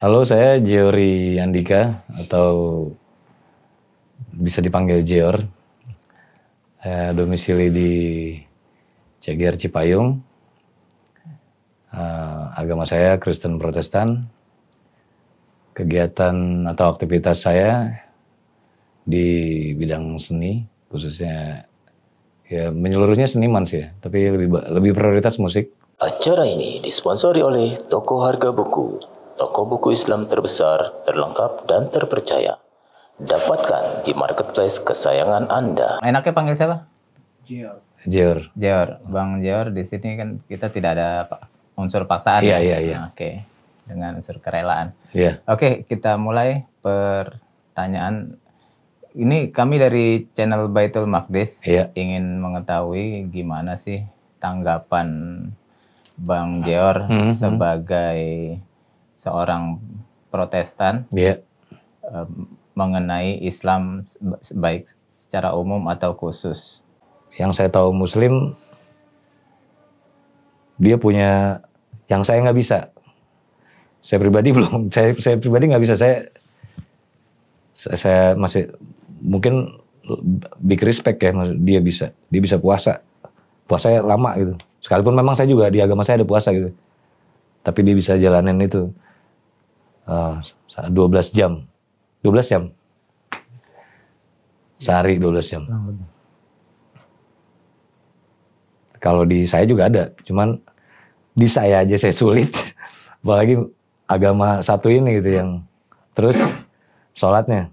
Halo, saya Jeori Andika atau bisa dipanggil Jeor. Domisili di Ceger Cipayung. Agama saya Kristen Protestan. Kegiatan atau aktivitas saya di bidang seni, khususnya ya menyeluruhnya seniman sih ya, tapi lebih prioritas musik. Acara ini disponsori oleh Toko Harga Buku, toko buku Islam terbesar, terlengkap dan terpercaya. Dapatkan di marketplace kesayangan Anda. Enaknya panggil siapa? Jeor. Jeor. Bang Jeor, di sini kan kita tidak ada unsur paksaan. Iya. Oke. Dengan unsur kerelaan. Iya. Oke, kita mulai pertanyaan. Ini kami dari channel Baitul Maqdis ingin mengetahui gimana sih tanggapan Bang Jeor sebagai seorang Protestan mengenai Islam baik secara umum atau khusus. Yang saya tahu Muslim, dia punya yang saya nggak bisa. Saya pribadi belum. Saya pribadi nggak bisa. Saya masih mungkin big respect ya. Dia bisa puasa. Puasanya lama gitu. Sekalipun memang saya juga di agama saya ada puasa gitu. Tapi dia bisa jalanin itu 12 jam. 12 jam. Sehari 12 jam. Kalau di saya juga ada, cuman di saya aja saya sulit. Apalagi agama satu ini gitu yang terus sholatnya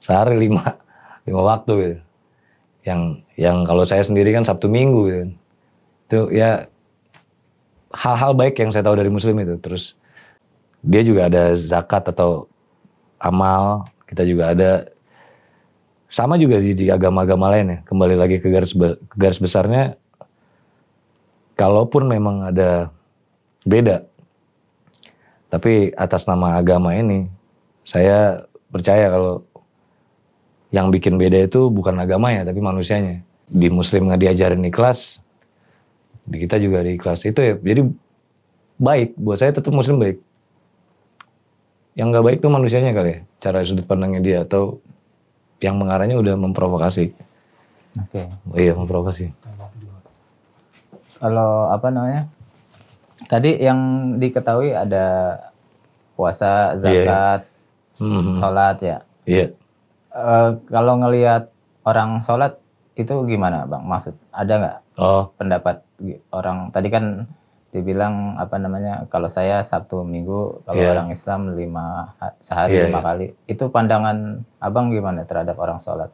sehari 5 waktu gitu. Yang kalau saya sendiri kan Sabtu Minggu gitu. Itu ya hal-hal baik yang saya tahu dari Muslim itu. Terus dia juga ada zakat atau amal, kita juga ada. Sama juga di agama-agama lain ya. Kembali lagi ke garis besarnya, kalaupun memang ada beda, tapi atas nama agama ini, saya percaya kalau yang bikin beda itu bukan agamanya, tapi manusianya. Di Muslim nggak diajarin ikhlas, di kita juga di ikhlas. Itu ya, jadi baik. Buat saya tetap Muslim baik. Yang nggak baik tuh manusianya kali ya, cara sudut pandangnya dia, atau yang mengarahnya udah memprovokasi. Oke. Iya, memprovokasi. Kalau apa namanya? Tadi yang diketahui ada puasa, zakat, sholat ya. Iya. Kalau ngelihat orang sholat itu gimana, Bang? Maksud ada nggak pendapat orang? Tadi kan dibilang apa namanya? Kalau saya Sabtu Minggu, kalau orang Islam sehari 5 kali. Itu pandangan Abang gimana terhadap orang sholat?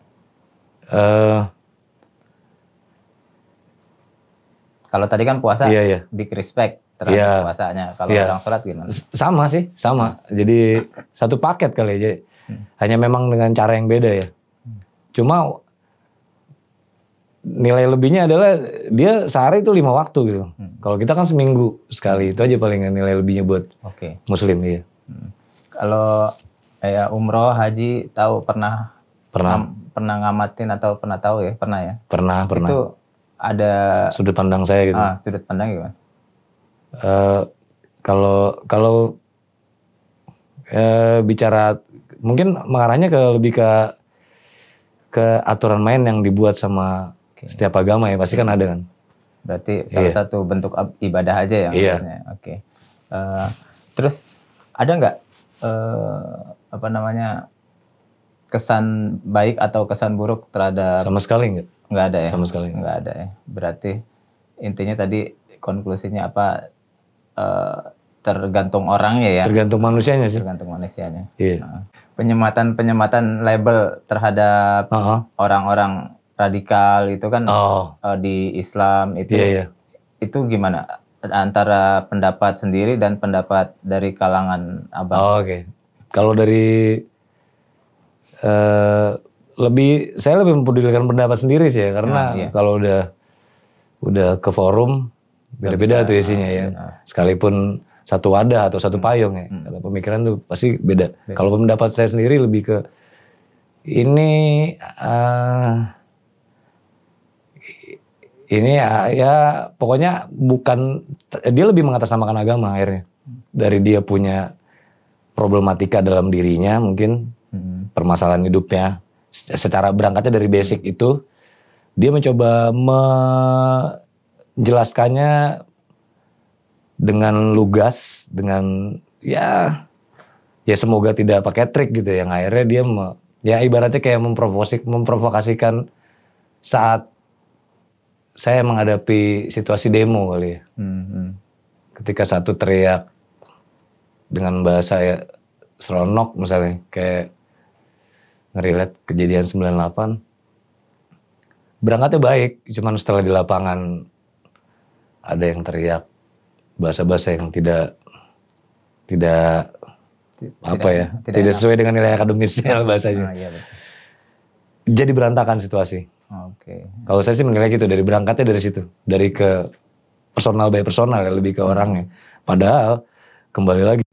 Kalau tadi kan puasa, big respect terhadap puasanya. Kalau orang sholat gimana? Sama sih, sama. Jadi satu paket kali aja. Hanya memang dengan cara yang beda ya. Cuma nilai lebihnya adalah dia sehari itu 5 waktu gitu. Kalau kita kan seminggu sekali, itu aja paling nilai lebihnya buat Muslim. Iya. Kalau umroh, haji, tahu pernah ngamatin atau pernah tahu ya? Pernah ya? Pernah. Itu ada sudut pandang saya gitu. Sudut pandang gimana? Kalau bicara mungkin mengarahnya lebih ke aturan main yang dibuat sama setiap agama ya, pasti kan ada kan. Berarti salah satu bentuk ibadah aja ya. Oke. Terus ada nggak apa namanya kesan baik atau kesan buruk terhadap? Sama sekali nggak. Nggak ada ya. Sama sekali nggak ada ya. Berarti intinya tadi konklusinya apa? Tergantung orangnya ya. Tergantung manusianya sih. Tergantung manusianya. Iya. Penyematan label terhadap orang-orang radikal itu kan di Islam itu itu gimana antara pendapat sendiri dan pendapat dari kalangan Abang? Oke. Kalau dari saya lebih mempedulikan pendapat sendiri sih ya, karena kalau udah ke forum beda-beda tuh isinya ya. Sekalipun satu wadah atau satu payung ya. Kalau pemikiran tuh pasti beda. Kalau pendapat saya sendiri lebih ke ini Ini ya pokoknya bukan, dia lebih mengatasnamakan agama akhirnya. Dari dia punya problematika dalam dirinya mungkin, permasalahan hidupnya. Secara berangkatnya dari basic itu, dia mencoba menjelaskannya dengan lugas, dengan ya semoga tidak pakai trik gitu. Yang akhirnya dia ya ibaratnya kayak memprovokasikan saat saya menghadapi situasi demo kali ya. Ketika satu teriak dengan bahasa ya seronok misalnya, kayak ngerilet kejadian 98. Berangkatnya baik, cuman setelah di lapangan ada yang teriak bahasa-bahasa yang tidak sesuai dengan nilai akademisnya bahasanya. Iya, betul. Jadi berantakan situasi. Oke. Kalau saya sih menilai gitu, dari berangkatnya dari situ, dari ke personal by personal ya, lebih ke orangnya. Padahal kembali lagi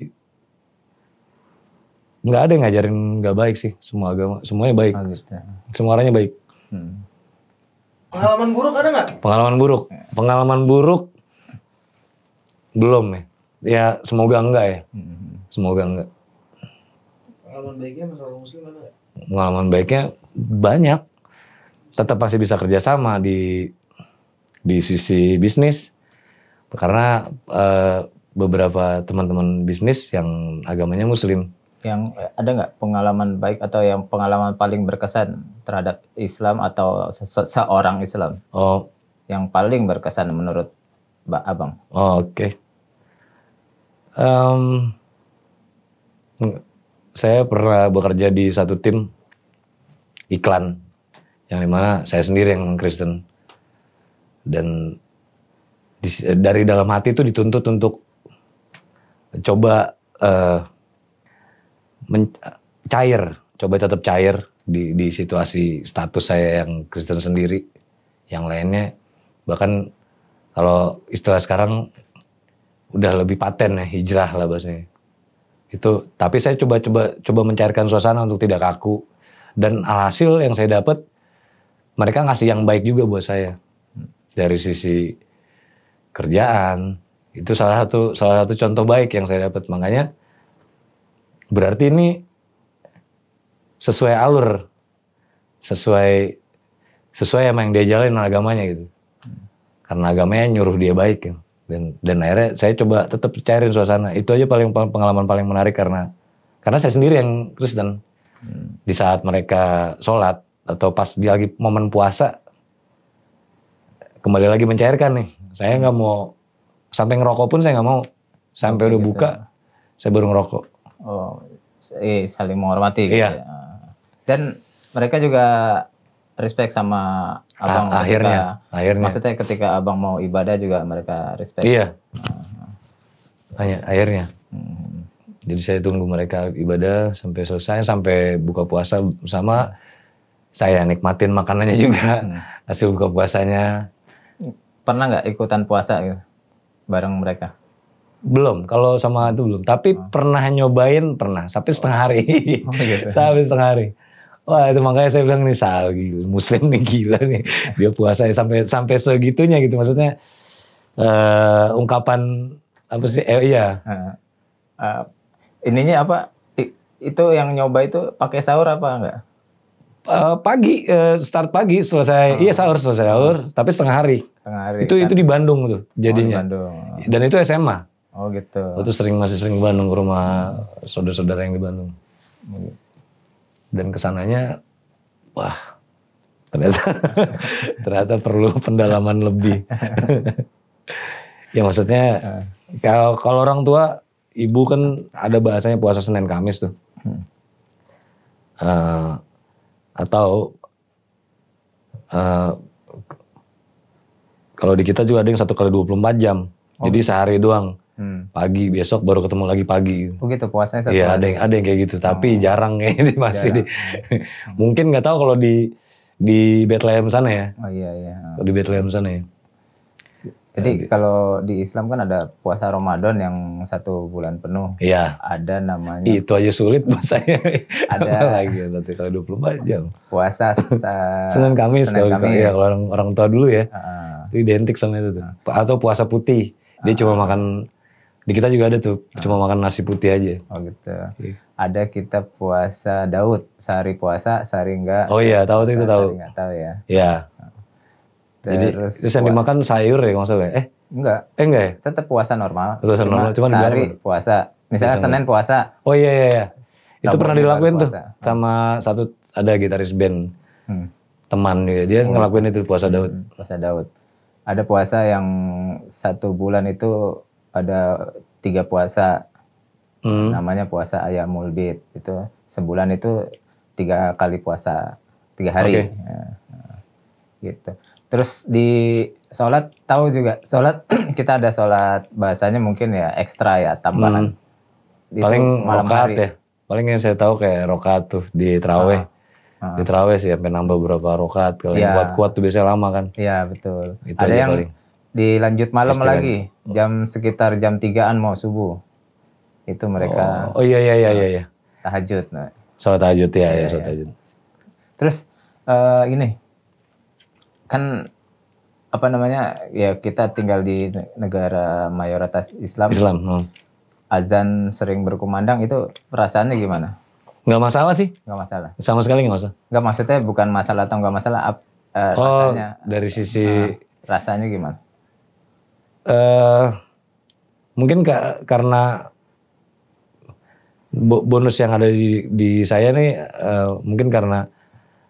nggak ada yang ngajarin nggak baik sih, semua agama semuanya baik, Gitu. semua orangnya baik. Pengalaman buruk ada nggak? Pengalaman buruk belum ya. Ya semoga enggak ya, semoga enggak. Pengalaman baiknya masalah muslim ada nggak? Pengalaman baiknya banyak. Tetap masih bisa kerjasama di sisi bisnis, karena beberapa teman-teman bisnis yang agamanya muslim. Yang ada nggak pengalaman baik atau yang pengalaman paling berkesan terhadap Islam atau seorang Islam? Oh, Yang paling berkesan menurut Abang? oke. Saya pernah bekerja di satu tim iklan, yang dimana saya sendiri yang Kristen, dan dari dalam hati itu dituntut untuk coba coba tetap cair di situasi status saya yang Kristen sendiri. Yang lainnya bahkan kalau istilah sekarang udah lebih paten ya, hijrah lah bahasanya. Itu, tapi saya coba mencairkan suasana untuk tidak kaku, dan alhasil yang saya dapat, mereka ngasih yang baik juga buat saya. Dari sisi kerjaan, itu salah satu contoh baik yang saya dapat. Makanya berarti ini sesuai alur, sesuai sama yang dia jalanin agamanya gitu. Karena agamanya nyuruh dia baik kan. Dan akhirnya saya coba tetap cairin suasana. Itu aja pengalaman paling menarik, karena saya sendiri yang Kristen. Di saat mereka sholat atau pas dia lagi momen puasa, kembali lagi mencairkan nih. Saya nggak mau sampai ngerokok pun, saya nggak mau. Sampai udah buka, saya baru ngerokok. Oh, saling menghormati gitu. Iya. Ya. Dan mereka juga respect sama Abang akhirnya. Maksudnya ketika Abang mau ibadah juga mereka respect. Iya. Akhirnya. Jadi saya tunggu mereka ibadah sampai selesai, sampai buka puasa bersama. Saya nikmatin makanannya juga, hasil buka puasanya. Pernah nggak ikutan puasa gitu bareng mereka? Belum, kalau sama itu belum. Tapi pernah nyobain, sampai setengah hari. Oh, gitu. Sampai setengah hari. Wah, itu makanya saya bilang nih, gila, Muslim nih gila nih. Dia puasa sampai segitunya gitu. Maksudnya ungkapan apa sih? Iya. Ininya apa? Itu yang nyoba itu pakai sahur apa enggak? Pagi, start pagi, selesai. Iya, selesai sahur, tapi setengah hari. Setengah hari. Itu di Bandung tuh jadinya. Oh, di Bandung. Dan itu SMA. Oh gitu. Waktu masih sering ke Bandung, ke rumah saudara-saudara yang di Bandung. Dan kesananya, wah, ternyata perlu pendalaman lebih. Ya maksudnya, kalau orang tua, ibu kan ada bahasanya puasa Senin Kamis tuh. Atau kalau di kita juga ada yang 1 kali 24 jam. Jadi sehari doang. Pagi, besok baru ketemu lagi pagi. Oh gitu, puasanya satu Iya, hari. ada yang kayak gitu, tapi jarang kayaknya masih mungkin nggak tahu kalau di Bethlehem sana ya. Oh iya. Kalau di Bethlehem sana ya. Jadi kalau di Islam kan ada puasa Ramadan yang 1 bulan penuh. Iya. Ada namanya Itu aja sulit buat saya. Ada lagi 1 kali 24 jam. puasa Senin Kamis kalau orang tua dulu ya. identik sama itu tuh. Atau puasa putih. Dia cuma makan, di kita juga ada tuh, cuma makan nasi putih aja. Oh gitu. Ada kita puasa Daud, sehari puasa, sehari enggak. Oh iya, tahu itu tahu. Sehari enggak tahu ya. Iya. Terus yang dimakan sayur ya kalau salah. Enggak. Enggak ya? Tetap puasa normal. Puasa normal, cuma sehari puasa. Misalnya Senin puasa. Oh iya. Itu pernah dilakuin tuh puasa. sama satu ada gitaris band teman dia ngelakuin itu puasa Daud. Puasa Daud. Ada puasa yang 1 bulan itu ada 3 puasa. Namanya puasa Ayyamul Bid. Itu sebulan itu 3 kali puasa 3 hari. Okay. Gitu. Terus di sholat tahu juga sholat kita ada sholat bahasanya mungkin ya ekstra ya tambahan. Itu Paling malam rokaat hari. ya. Paling yang saya tahu kayak rokaat tuh di terawih. Di terawih sih sampai nambah beberapa rokaat. Kalau yang kuat-kuat tuh biasanya lama kan. Iya betul. Itu Ada aja yang paling. dilanjut malam Istilahnya. lagi sekitar jam 3-an mau subuh. Itu mereka Oh iya. tahajud. Nah. Sholat tahajud ya, sholat tahajud. Terus ini kan apa namanya ya kita tinggal di negara mayoritas Islam. Azan sering berkumandang itu perasaannya gimana? Nggak masalah sih. Nggak masalah. Sama sekali nggak masalah. Nggak maksudnya bukan masalah atau nggak masalah. Rasanya. Dari sisi Rasanya gimana? mungkin karena bonus yang ada di saya nih mungkin karena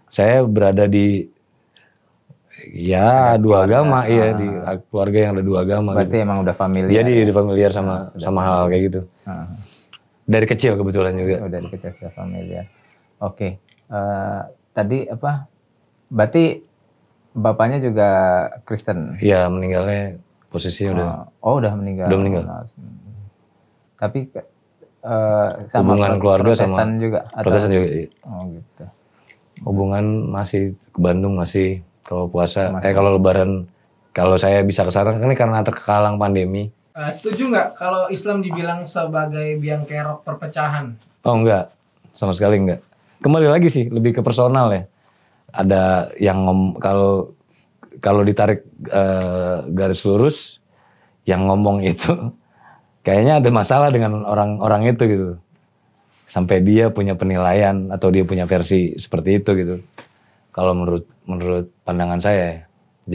saya berada di dua agama di keluarga yang ada 2 agama. Berarti gitu. emang udah familiar. Jadi udah familiar sama hal kayak gitu. Dari kecil kebetulan juga. Dari kecil sudah familiar. Oke. Tadi apa? Berarti bapaknya juga Kristen. Iya, meninggalnya posisinya udah. Udah meninggal. Udah meninggal. Tapi sama hubungan keluarga Protestan sama juga. Protestan juga. Iya. Oh gitu. Hubungan masih ke Bandung masih kalau puasa kalau lebaran kalau saya bisa ke sana kan ini karena terkhalang pandemi. Setuju nggak kalau Islam dibilang sebagai biang kerok perpecahan? Oh enggak, sama sekali enggak. Kembali lagi sih lebih ke personal ya. Ada yang kalau ditarik garis lurus yang ngomong itu kayaknya ada masalah dengan orang-orang itu gitu. Sampai dia punya penilaian atau dia punya versi seperti itu gitu. Kalau menurut pandangan saya ya.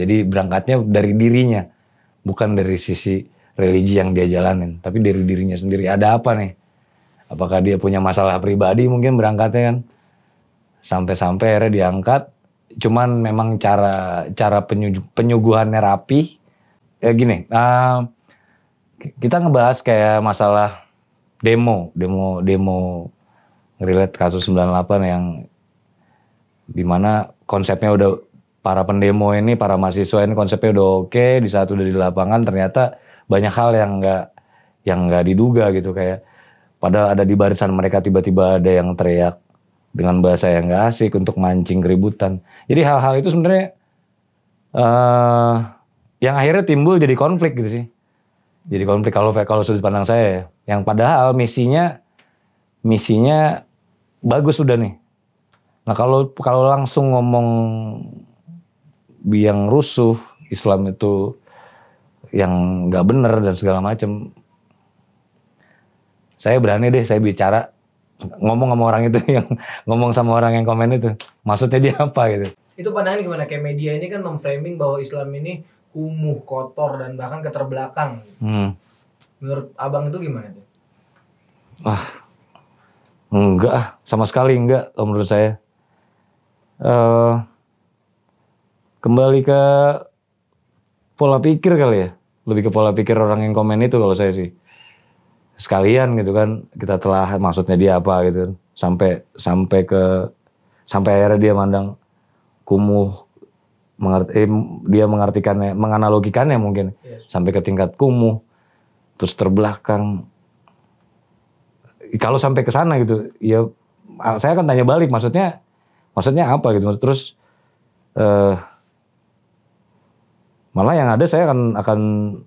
Jadi berangkatnya dari dirinya, bukan dari sisi religi yang dia jalanin, tapi dari dirinya sendiri. Ada apa nih? Apakah dia punya masalah pribadi mungkin berangkatnya kan? Sampai-sampai akhirnya diangkat. Cuman memang cara penyuguhannya rapi. Ya gini, kita ngebahas kayak masalah demo relate kasus 98 yang dimana konsepnya udah para pendemo ini, para mahasiswa ini konsepnya udah oke, di saat udah di lapangan ternyata banyak hal yang nggak diduga gitu kayak padahal ada di barisan mereka tiba-tiba ada yang teriak dengan bahasa yang nggak asik untuk mancing keributan. Jadi hal-hal itu sebenarnya yang akhirnya timbul jadi konflik gitu sih. Jadi konflik kalau sudut pandang saya ya. Yang padahal misinya bagus sudah nih. Nah kalau langsung ngomong biang rusuh Islam itu yang nggak benar dan segala macam, saya berani deh saya bicara ngomong sama orang itu yang ngomong sama orang yang komen itu maksudnya dia apa gitu. Itu pandangan gimana? Kayak media ini kan memframing bahwa Islam ini kumuh, kotor dan bahkan keterbelakang. Menurut abang itu gimana tuh? Enggak, sama sekali enggak menurut saya. Kembali ke pola pikir kali ya. Lebih ke pola pikir orang yang komen itu kalau saya sih. Sekalian gitu kan, kita telah maksudnya dia apa gitu. Sampai akhirnya dia mandang kumuh, dia mengartikannya, menganalogikannya mungkin. Yes. Sampai ke tingkat kumuh, terus terbelakang. Kalau sampai ke sana gitu, ya saya akan tanya balik, maksudnya apa gitu. Terus malah yang ada saya akan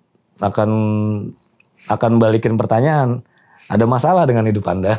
balikin pertanyaan. Ada masalah dengan hidup Anda?